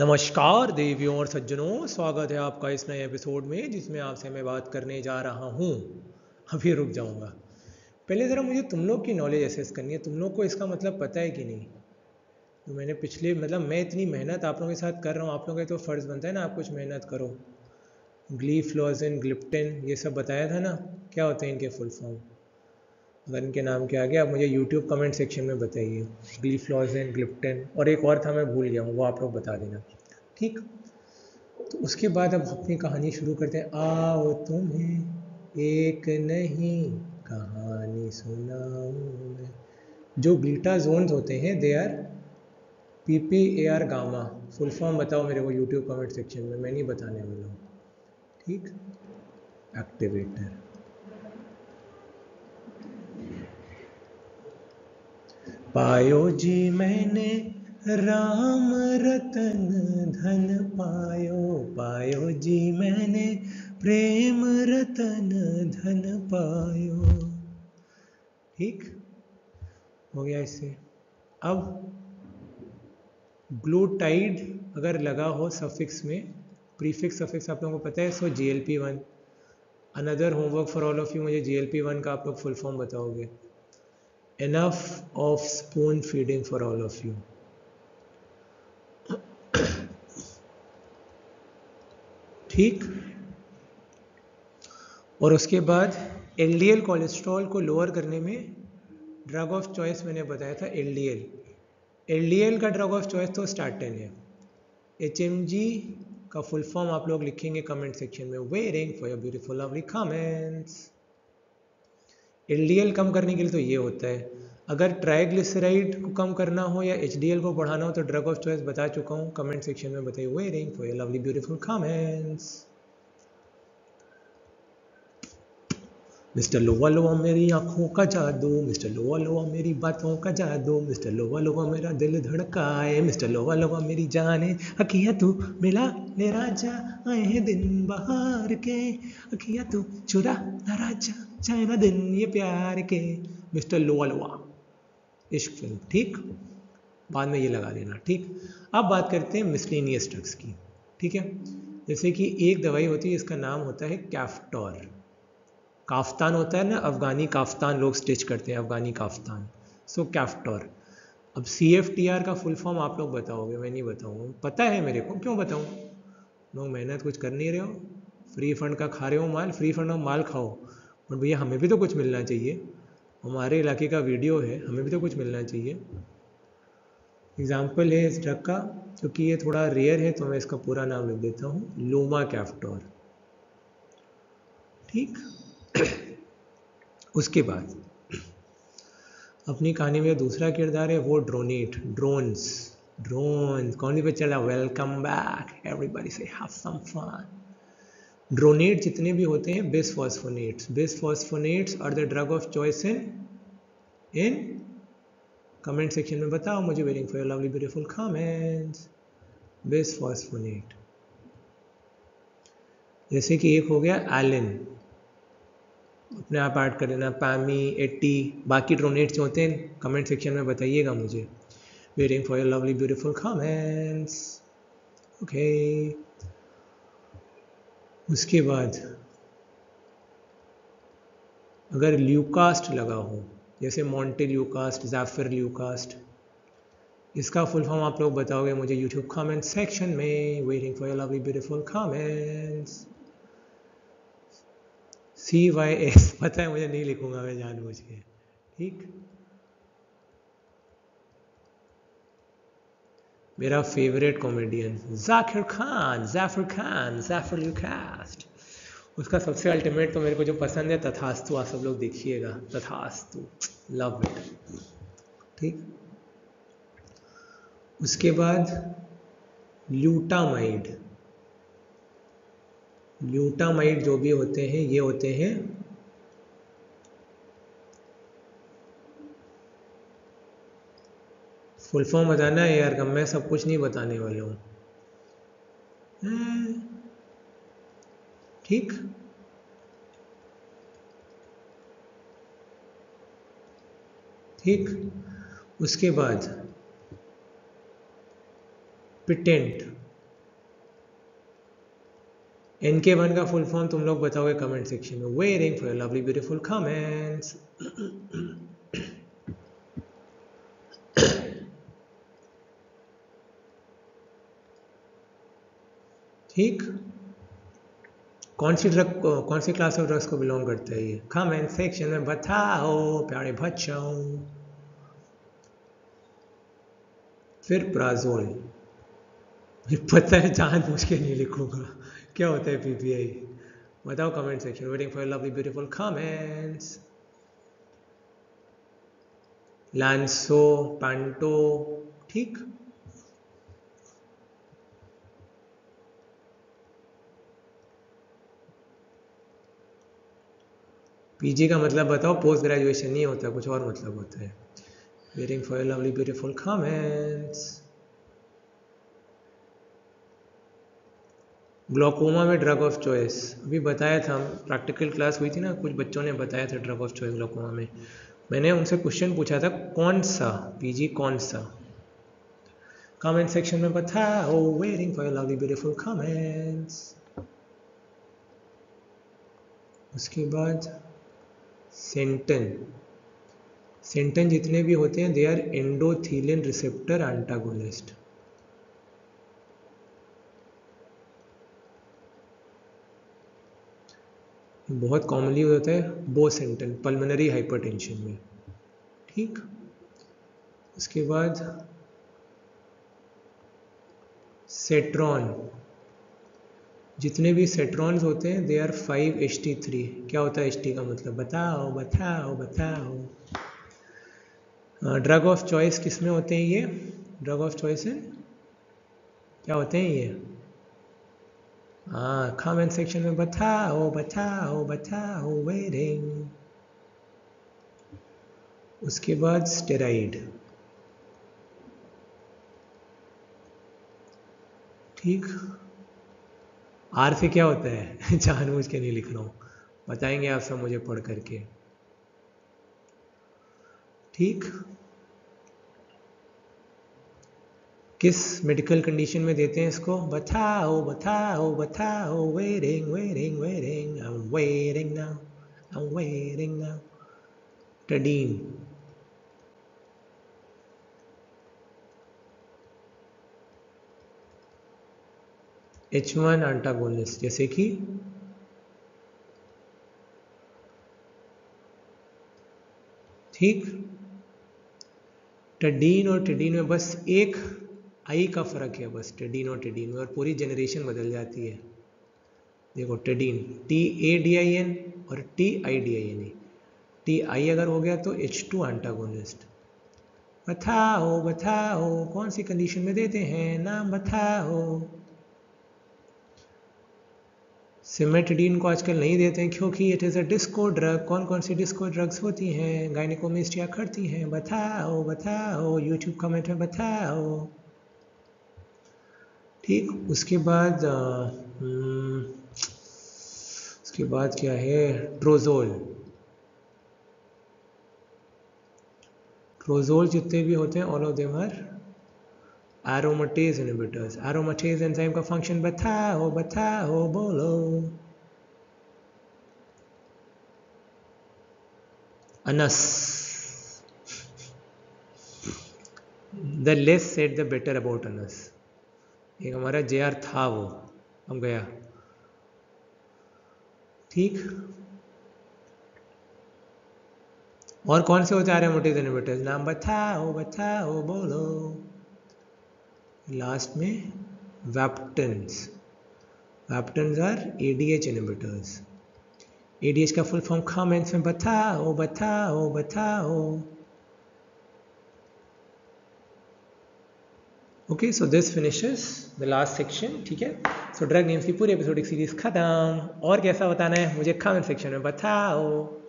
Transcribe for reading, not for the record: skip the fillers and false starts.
नमस्कार देवियों और सज्जनों, स्वागत है आपका इस नए एपिसोड में जिसमें आपसे मैं बात करने जा रहा हूँ। अभी रुक जाऊँगा। पहले ज़रा मुझे तुम लोग की नॉलेज असेस करनी है। तुम लोग को इसका मतलब पता है कि नहीं? तो मैंने पिछले मैं इतनी मेहनत आप लोगों के साथ कर रहा हूँ, आप लोगों का तो फ़र्ज़ बनता है ना आप कुछ मेहनत करो। ग्लीफ्लोजिन, ग्लिप्टिन ये सब बताया था ना, क्या होते हैं इनके फुल फॉर्म? अगर इनके नाम क्या आ गया आप मुझे यूट्यूब कमेंट सेक्शन में बताइए। ग्लीफ्लोजिन, ग्लिप्टिन और एक और था मैं भूल गया हूँ, वो आप लोग बता देना। ठीक, तो उसके बाद अब अपनी कहानी शुरू करते हैं। आओ तुम्हें एक नहीं कहानी सुनाऊं मैं। जो बीटा जोन्स होते हैं they are PPAR gamma. Full form बताओ मेरे को यूट्यूब कमेंट सेक्शन में, मैं नहीं बताने वाला हूँ। ठीक, एक्टिवेटर। पायो जी मैंने राम रतन धन पायो, पायो जी मैंने प्रेम रतन धन पायो। ठीक हो गया इससे। अब ग्लूटाइड अगर लगा हो सफिक्स में, प्रीफिक्स सफिक्स आप लोगों को पता है, सो GLP-1। Another homework for all of you, मुझे GLP-1 का आप लोग फुल फॉर्म बताओगे। Enough of spoon feeding for all of you. ठीक, और उसके बाद LDL कोलेस्ट्रॉल को लोअर करने में ड्रग ऑफ चॉइस मैंने बताया था LDL। LDL का ड्रग ऑफ चॉइस तो स्टार्टिन है। HMG का फुल फॉर्म आप लोग लिखेंगे कमेंट सेक्शन में। Waiting for your beautiful lovely comments. LDL कम करने के लिए तो ये होता है। अगर ट्राइग्लिसराइड को कम करना हो या HDL को बढ़ाना हो तो ड्रग ऑफ चॉइस बता चुका हूँ, कमेंट सेक्शन में बताइए। Waiting for your lovely beautiful comments. Mister लोवा लोवा मेरी आंखों का जादू, मिस्टर लोवा लोवा मेरी बातों का जादू, मिस्टर लोवा लोवा मेरा दिल धड़काए, मिस्टर लोवा लोवा मेरी जाने अखियाँ तू मिला ले राजा, आए हैं दिन बहार के, अखियाँ तू चुरा ना राजा, चाहे ना दिन ये प्यार के। मिस्टर लोवा लोवा इश्क फिल्म। ठीक, बाद में ये लगा देना। ठीक, अब बात करते हैं मिसलेनियस ड्रग्स की। ठीक है, जैसे कि एक दवाई होती है, इसका नाम होता है कैफ्टोर। काफ्तान होता है ना, अफगानी काफ्तान लोग स्टिच करते हैं, अफगानी काफ्तान, सो कैफ्टोर। अब CFTR का फुल फॉर्म आप लोग बताओगे, मैं नहीं बताऊंगा। पता है मेरे को, क्यों बताऊं? लोग मेहनत कुछ कर नहीं रहे हो, फ्री फंड का खा रहे हो माल, फ्री फंड में माल खाओ। और भैया हमें भी तो कुछ मिलना चाहिए, हमारे इलाके का वीडियो है, हमें भी तो कुछ मिलना चाहिए। एग्जाम्पल है इस ड्रग का, क्योंकि ये थोड़ा रेयर है तो मैं इसका पूरा नाम लिख देता हूँ, लूमा कैफ्टोर। ठीक, उसके बाद अपनी कहानी में दूसरा किरदार है वो ड्रोनेट, ड्रोन्स। ड्रोन कौन पे चला? Welcome back everybody, say have some fun. Dronate जितने भी होते हैं bisphosphonates, bisphosphonates are the drug of choice in comment section में बताओ मुझे। Waiting for your lovely beautiful comments. Bisphosphonate, जैसे कि एक हो गया एलिन, अपने आप ऐड कर लेना, पैमी, 80, बाकी ड्रोनेट्स जो होते हैं कमेंट सेक्शन में बताइएगा मुझे। Waiting for your lovely beautiful comments. Okay, उसके बाद अगर ल्यूकास्ट लगा हो, जैसे मॉन्टे ल्यूकास्ट, ज़ैफर ल्यूकास्ट, इसका फुल फॉर्म आप लोग बताओगे मुझे यूट्यूब कमेंट सेक्शन में। Waiting for your lovely beautiful comments. CYS पता है मुझे, नहीं लिखूंगा मैं जानबूझ के। ठीक, मेरा फेवरेट कॉमेडियन जाकिर खान, जाफर खान, जाफर ल्यूकास्ट, उसका सबसे अल्टीमेट तो मेरे को जो पसंद है तथास्तु, आप सब लोग देखिएगा, तथास्तु, लव इट। ठीक, उसके बाद ल्यूटामाइड। ल्यूटामाइड जो भी होते हैं ये होते हैं फुल फॉर्म बताना है यार, मैं सब कुछ नहीं बताने वाला हूँ। ठीक, ठीक, उसके बाद पिटेंट, NK1 का फुल फॉर्म तुम लोग बताओगे कमेंट सेक्शन में। Waiting for your lovely beautiful comments. ठीक, कौन सी क्लास ऑफ ड्रग्स को बिलोंग करता है ये? कमेंट सेक्शन में बताओ प्यारे बच्चों। फिर प्राजोल, पता है जानबूझ के नहीं लिखूंगा। क्या होता है PPI? बताओ comment section. Waiting for lovely beautiful comments. Lanso, panto, ठीक। PG का मतलब बताओ। पोस्ट ग्रेजुएशन नहीं होता, कुछ और मतलब होता है। Waiting for lovely beautiful comments. Glaucoma में ड्रग ऑफ चॉइस अभी बताया था, प्रैक्टिकल क्लास हुई थी ना, कुछ बच्चों ने बताया था ड्रग ऑफ चॉइस ग्लोकोमा में। मैंने उनसे क्वेश्चन पूछा था कौन सा PG कौन सा। कमेंट सेक्शन में बताओ। Waiting for lovely beautiful comments. उसके बाद सेंटन जितने भी होते हैं दे आर एंडोथेलिन रिसेप्टर एंटागोनिस्ट। बहुत कॉमनली होता है बोसेंटन पल्मोनरी हाइपरटेंशन में, ठीक। उसके बाद सेट्रॉन, जितने भी सेट्रॉन्स होते हैं दे आर 5HT3। क्या होता है HT का मतलब? बताओ बताओ बताओ। ड्रग ऑफ चॉइस किस में होते हैं ये? ड्रग ऑफ चॉइस है क्या होते हैं ये? हाँ, कमेंट सेक्शन में बताओ बताओ बताओ। वेटिंग। उसके बाद स्टेराइड, ठीक। R से क्या होता है? जानबूझ के नहीं लिख रहा हूँ, बताएंगे आप सब मुझे पढ़ करके, ठीक। किस मेडिकल कंडीशन में देते हैं इसको? बताओ बताओ बताओ। Waiting waiting waiting, I am waiting now, I am waiting now. Tidine, H1 antagonist, जैसे कि ठीक। टेडीन और टेडीन में बस एक आई का फर्क है, बस टेडीन और टेडीन में, और पूरी जनरेशन बदल जाती है। देखो टेडीन TADIN और TIDIN, TI अगर हो गया तो H2 एंटागोनिस्ट। बताओ बताओ कौन सी कंडीशन में देते हैं, नाम बताओ। सिमेटिडीन को आजकल नहीं देते हैं क्योंकि it is a disco drug. कौन कौन सी डिस्को ड्रग्स होती हैं? गायनिकोमेस्टिया करती हैं। बताओ बताओ, यूट्यूब कमेंट में बताओ, ठीक। उसके बाद क्या है? ट्रोजोल। ट्रोजोल जितने भी होते हैं all of them are aromatase inhibitors. Aromatase enzyme का फंक्शन बताओ बताओ, बोलो। Anus, the less said the better about anus. एक हमारा JR था, वो हम गया, ठीक। और कौन से होते हैं एरोमेटेज इनहिबिटर्स? नाम बताओ बताओ, बोलो। लास्ट में वैप्टेंस। वैप्टेंस आर ADH इनहिबिटर्स। ADH का फुल फॉर्म कमेंट्स में बताओ बताओ बताओ। Okay, so this finishes the last section, ठीक है। सो ड्रग नेम्स की पूरी एपिसोडिक सीरीज खत्म। और कैसा बताना है मुझे कमेंट सेक्शन में बताओ।